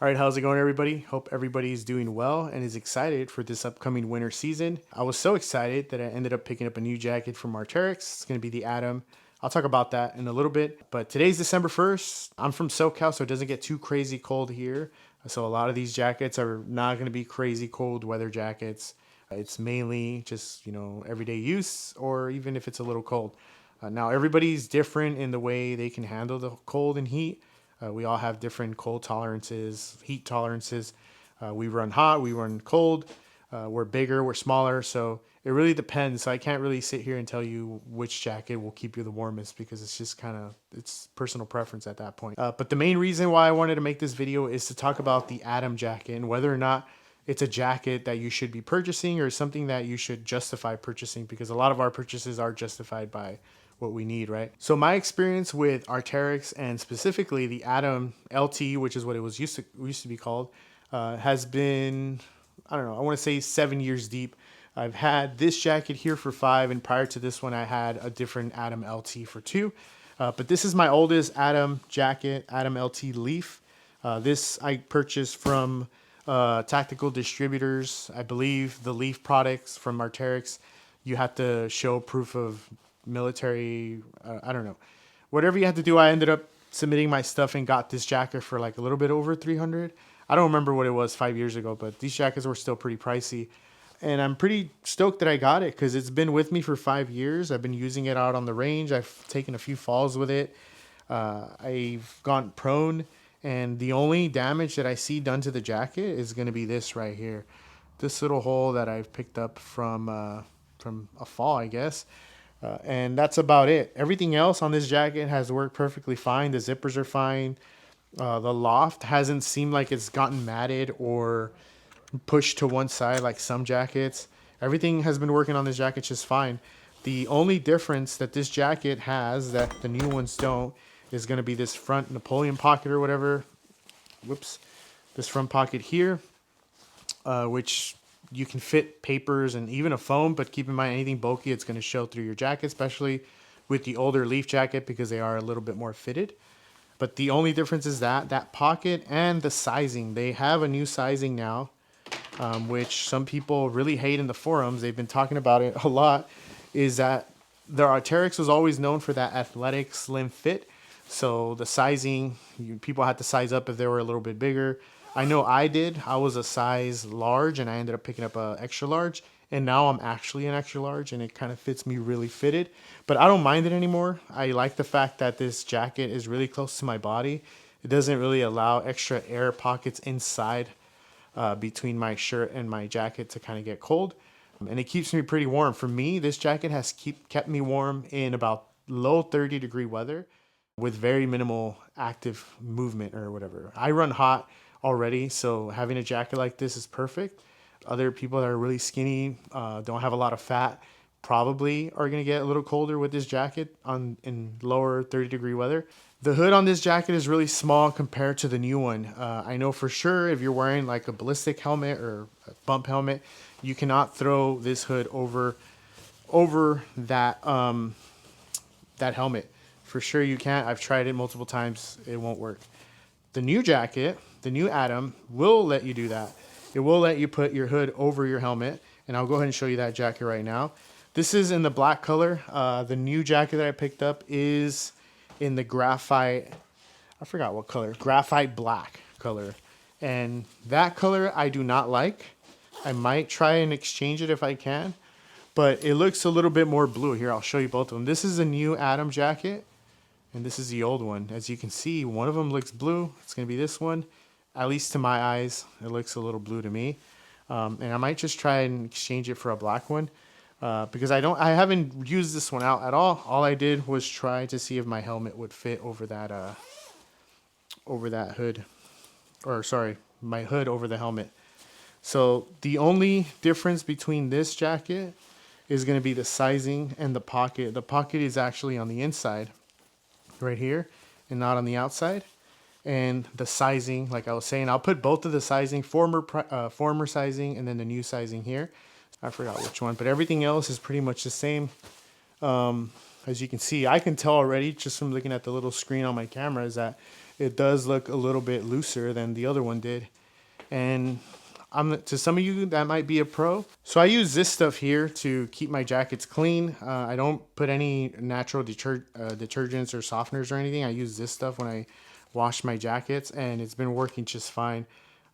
All right, how's it going, everybody? Hope everybody's doing well and is excited for this upcoming winter season. I was so excited that I ended up picking up a new jacket from Arcteryx. It's going to be the Atom. I'll talk about that in a little bit. But today's December 1st. I'm from SoCal, so it doesn't get too crazy cold here. So a lot of these jackets are not going to be crazy cold weather jackets. It's mainly just, everyday use, or even if it's a little cold. Now, everybody's different in the way they can handle the cold and heat. We all have different cold tolerances, heat tolerances. We run hot, we run cold. We're bigger, we're smaller. So it really depends. So I can't really sit here and tell you which jacket will keep you the warmest, because it's just it's personal preference at that point. But the main reason why I wanted to make this video is to talk about the Atom jacket and whether or not it's a jacket that you should be purchasing or something that you should justify purchasing, because a lot of our purchases are justified by what we need, right? So my experience with Arcteryx, and specifically the Atom LT, which is what it was used to be called, has been, I don't know, I want to say 7 years deep. I've had this jacket here for 5, and prior to this one, I had a different Atom LT for 2. But this is my oldest Atom jacket, Atom LT Leaf. This I purchased from Tactical Distributors. I believe the Leaf products from Arcteryx, you have to show proof of military, I don't know, whatever you had to do. I ended up submitting my stuff and got this jacket for like a little bit over 300. I don't remember what it was 5 years ago, but these jackets were still pretty pricey, and I'm pretty stoked that I got it because it's been with me for 5 years. I've been using it out on the range. I've taken a few falls with it. I've gone prone, and the only damage that I see done to the jacket is going to be this right here, this little hole that I've picked up from a fall, I guess. And that's about it. Everything else on this jacket has worked perfectly fine. The zippers are fine. The loft hasn't seemed like it's gotten matted or pushed to one side like some jackets. Everything has been working on this jacket just fine. The only difference that this jacket has that the new ones don't is going to be this front Napoleon pocket or whatever. Whoops. This front pocket here, which you can fit papers and even a phone, but keep in mind anything bulky, it's going to show through your jacket, especially with the older Leaf jacket, because they are a little bit more fitted. But the only difference is that pocket and the sizing. They have a new sizing now, which some people really hate in the forums. They've been talking about it a lot. Is that the Arcteryx was always known for that athletic, slim fit. So the sizing, people had to size up if they were a little bit bigger. I know I did. I was a size large, and I ended up picking up a extra large. And now I'm actually an extra large, and it kind of fits me really fitted. But I don't mind it anymore. I like the fact that this jacket is really close to my body. It doesn't really allow extra air pockets inside between my shirt and my jacket to kind of get cold. And it keeps me pretty warm. For me, this jacket has kept me warm in about low 30-degree weather with very minimal active movement or whatever. I run hot already, so having a jacket like this is perfect. Other people that are really skinny, don't have a lot of fat, probably are going to get a little colder with this jacket in lower 30-degree weather. The hood on this jacket is really small compared to the new one. I know for sure if you're wearing like a ballistic helmet or a bump helmet, you cannot throw this hood over that that helmet. For sure you can't. I've tried it multiple times. It won't work. The new jacket, the new Atom, will let you do that. It will let you put your hood over your helmet, and I'll go ahead and show you that jacket right now. This is in the black color. The new jacket that I picked up is in the graphite, I forgot what color, graphite black color. And that color I do not like. I might try and exchange it if I can, but it looks a little bit more blue. Here, I'll show you both of them. This is a new Atom jacket, and this is the old one. As you can see, one of them looks blue. It's going to be this one. At least to my eyes, it looks a little blue to me. And I might just try and exchange it for a black one, because I haven't used this one out at all. All I did was try to see if my helmet would fit over that hood, or sorry, my hood over the helmet. So the only difference between this jacket is going to be the sizing and the pocket. The pocket is actually on the inside right here and not on the outside. And the sizing, like I was saying, I'll put both of the sizing, former sizing, and then the new sizing here. I forgot which one, but everything else is pretty much the same. As you can see, I can tell already just from looking at the little screen on my camera is that it does look a little bit looser than the other one did. And to some of you, that might be a pro. So I use this stuff here to keep my jackets clean. I don't put any natural detergents or softeners or anything. I use this stuff when I wash my jackets, and it's been working just fine.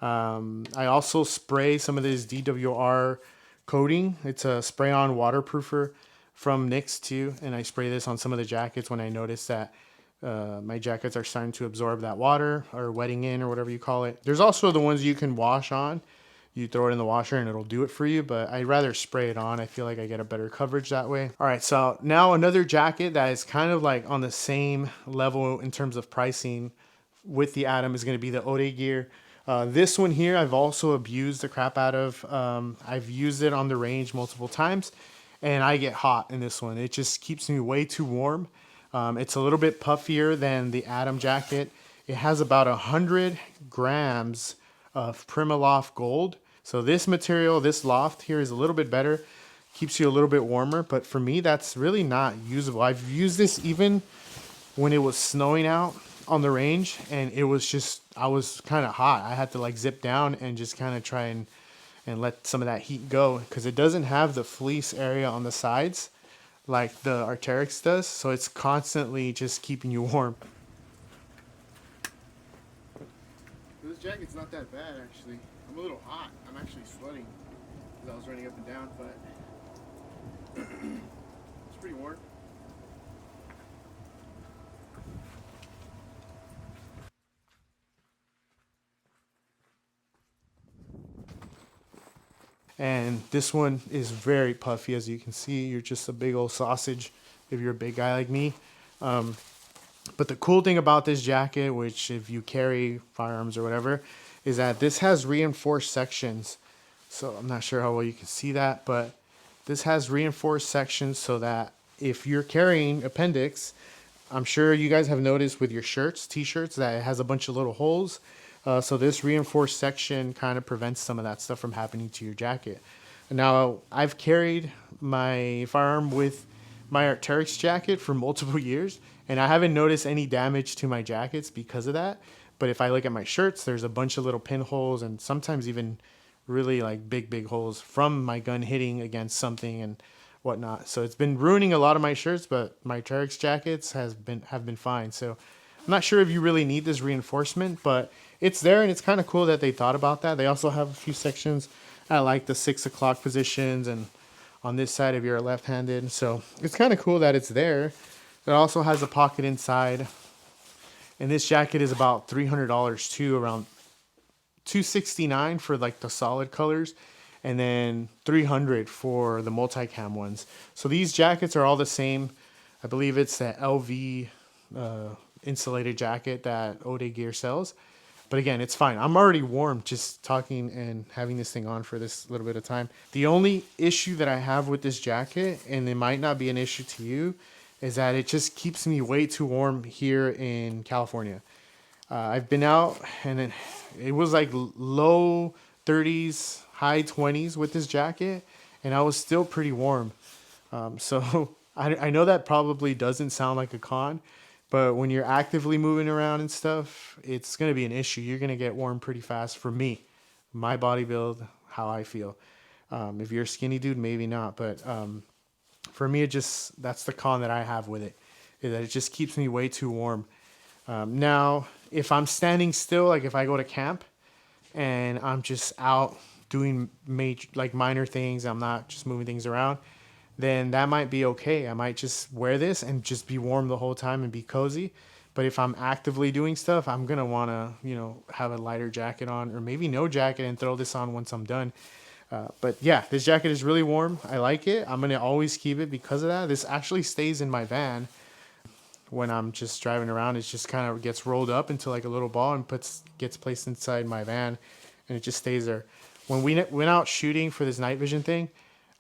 I also spray some of this DWR coating. It's a spray-on waterproofer from NYX too, and I spray this on some of the jackets when I notice that my jackets are starting to absorb that water or wetting in or whatever you call it. There's also the ones you can wash on. You throw it in the washer and it'll do it for you, but I'd rather spray it on. I feel like I get a better coverage that way. All right, so now another jacket that is kind of like on the same level in terms of pricing with the Atom is going to be the Ode gear. This one here, I've also abused the crap out of. I've used it on the range multiple times, and I get hot in this one. It just keeps me way too warm. It's a little bit puffier than the Atom jacket. It has about 100 grams of Primaloft gold. So this material, this loft here is a little bit better, keeps you a little bit warmer, but for me, that's really not usable. I've used this even when it was snowing out on the range, and it was just, I was kind of hot. I had to like zip down and just kind of try and let some of that heat go, because it doesn't have the fleece area on the sides like the Arcteryx does, so it's constantly just keeping you warm. This jacket's not that bad, actually. I'm a little hot. I'm actually sweating because I was running up and down, but it's pretty warm. And this one is very puffy, as you can see. You're just a big old sausage if you're a big guy like me. But the cool thing about this jacket, which if you carry firearms or whatever, is that this has reinforced sections. So I'm not sure how well you can see that, but this has reinforced sections so that if you're carrying appendix, I'm sure you guys have noticed with your shirts, t-shirts, that it has a bunch of little holes. So this reinforced section kind of prevents some of that stuff from happening to your jacket. Now, I've carried my firearm with my Arcteryx jacket for multiple years, and I haven't noticed any damage to my jackets because of that. But if I look at my shirts, there's a bunch of little pinholes and sometimes even really like big holes from my gun hitting against something and whatnot. So it's been ruining a lot of my shirts, but my Arcteryx jackets have been fine. So I'm not sure if you really need this reinforcement, but it's there, and it's kind of cool that they thought about that. They also have a few sections at like the 6 o'clock positions and on this side if you're left-handed. So it's kind of cool that it's there. It also has a pocket inside. And this jacket is about $300 too, around $269 for like the solid colors, and then $300 for the multicam ones. So these jackets are all the same. I believe it's the LV insulated jacket that Ode Gear sells. But again, it's fine. I'm already warm just talking and having this thing on for this little bit of time. The only issue that I have with this jacket, and it might not be an issue to you, is that it just keeps me way too warm here in California. I've been out, and it was like low 30s, high 20s with this jacket, and I was still pretty warm. So I know that probably doesn't sound like a con, but when you're actively moving around and stuff, it's going to be an issue. You're going to get warm pretty fast for me, my body build, how I feel. If you're a skinny dude, maybe not, but for me, that's the con that I have with it, is that it just keeps me way too warm. Now, if I'm standing still, like if I go to camp and I'm just out doing minor things, I'm not just moving things around, then that might be okay. I might just wear this and just be warm the whole time and be cozy. But if I'm actively doing stuff, I'm going to want to, have a lighter jacket on, or maybe no jacket and throw this on once I'm done. But yeah, this jacket is really warm. I like it. I'm going to always keep it because of that. This actually stays in my van when I'm just driving around. It just kind of gets rolled up into like a little ball and gets placed inside my van, and it just stays there. When we went out shooting for this night vision thing,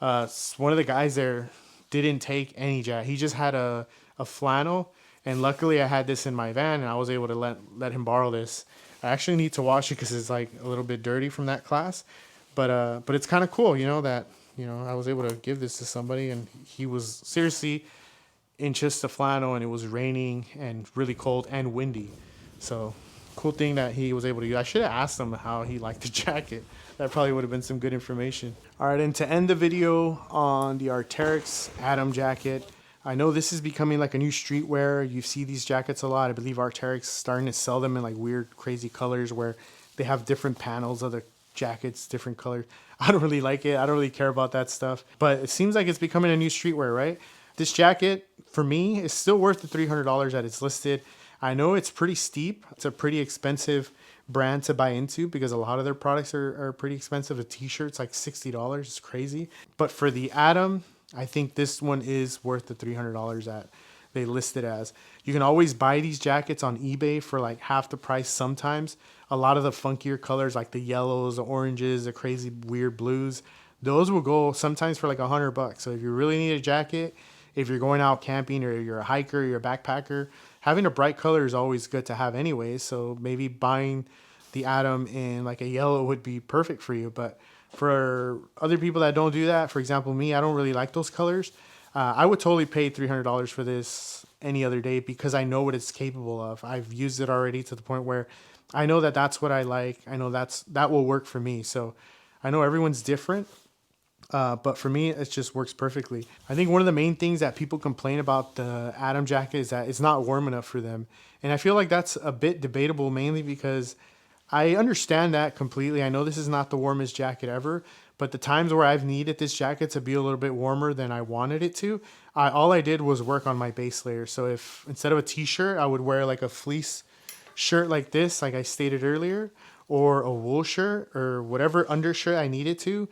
one of the guys there didn't take any jacket. He just had a flannel, and luckily I had this in my van, and I was able to let him borrow this. I actually need to wash it because it's like a little bit dirty from that class. But it's kind of cool, that I was able to give this to somebody, and he was seriously in just a flannel, and it was raining and really cold and windy. So cool thing that he was able to use. I should have asked him how he liked the jacket. That probably would have been some good information. All right, and to end the video on the Arcteryx Atom jacket, I know this is becoming like a new streetwear. You see these jackets a lot. I believe Arcteryx is starting to sell them in like weird, crazy colors where they have different panels of the jackets, different colors. I don't really like it. I don't really care about that stuff. But it seems like it's becoming a new streetwear, right? This jacket, for me, is still worth the $300 that it's listed. I know it's pretty steep. It's a pretty expensive brand to buy into because a lot of their products are pretty expensive. A t-shirt's like $60. It's crazy. But for the Atom, I think this one is worth the $300 that they list it as. You can always buy these jackets on eBay for like half the price sometimes. A lot of the funkier colors like the yellows, the oranges, the crazy weird blues, those will go sometimes for like $100. So if you really need a jacket, if you're going out camping or you're a hiker, or you're a backpacker, having a bright color is always good to have anyways. So maybe buying the Atom in like a yellow would be perfect for you. But for other people that don't do that, for example, me, I don't really like those colors. I would totally pay $300 for this any other day because I know what it's capable of. I've used it already to the point where I know that that's what I like. I know that will work for me. So I know everyone's different. But for me, it just works perfectly. I think one of the main things that people complain about the Atom jacket is that it's not warm enough for them. And I feel like that's a bit debatable, mainly because I understand that completely. I know this is not the warmest jacket ever, but the times where I've needed this jacket to be a little bit warmer than I wanted it to, all I did was work on my base layer. So if instead of a t-shirt, I would wear like a fleece shirt like this, like I stated earlier, or a wool shirt or whatever undershirt I needed to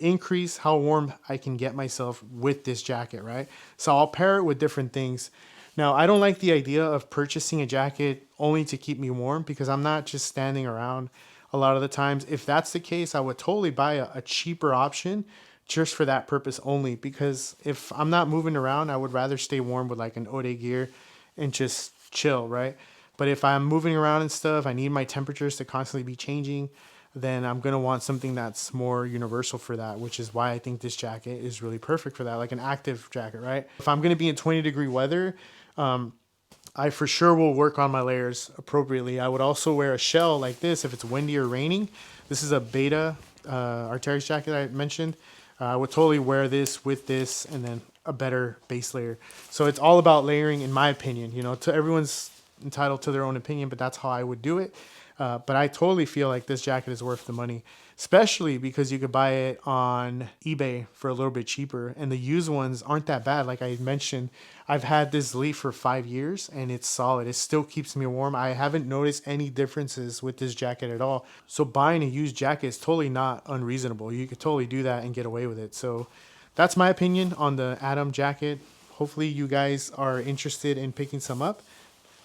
increase how warm I can get myself with this jacket, right? So I'll pair it with different things. Now, I don't like the idea of purchasing a jacket only to keep me warm because I'm not just standing around a lot of the times. If that's the case, I would totally buy a cheaper option just for that purpose only, because if I'm not moving around, I would rather stay warm with like an Ode gear and just chill, right? But if I'm moving around and stuff, I need my temperatures to constantly be changing, then I'm going to want something that's more universal for that, which is why I think this jacket is really perfect for that, like an active jacket, right? If I'm going to be in 20-degree weather, I for sure will work on my layers appropriately. I would also wear a shell like this if it's windy or raining. This is a beta Arcteryx jacket I mentioned. I would totally wear this with this and then a better base layer. So it's all about layering, in my opinion. You know, to everyone's entitled to their own opinion, but that's how I would do it. But I totally feel like this jacket is worth the money, especially because you could buy it on eBay for a little bit cheaper. And the used ones aren't that bad. Like I mentioned, I've had this Leaf for 5 years and it's solid. It still keeps me warm. I haven't noticed any differences with this jacket at all. So buying a used jacket is totally not unreasonable. You could totally do that and get away with it. So that's my opinion on the Atom jacket. Hopefully you guys are interested in picking some up,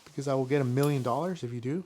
because I will get $1 million if you do.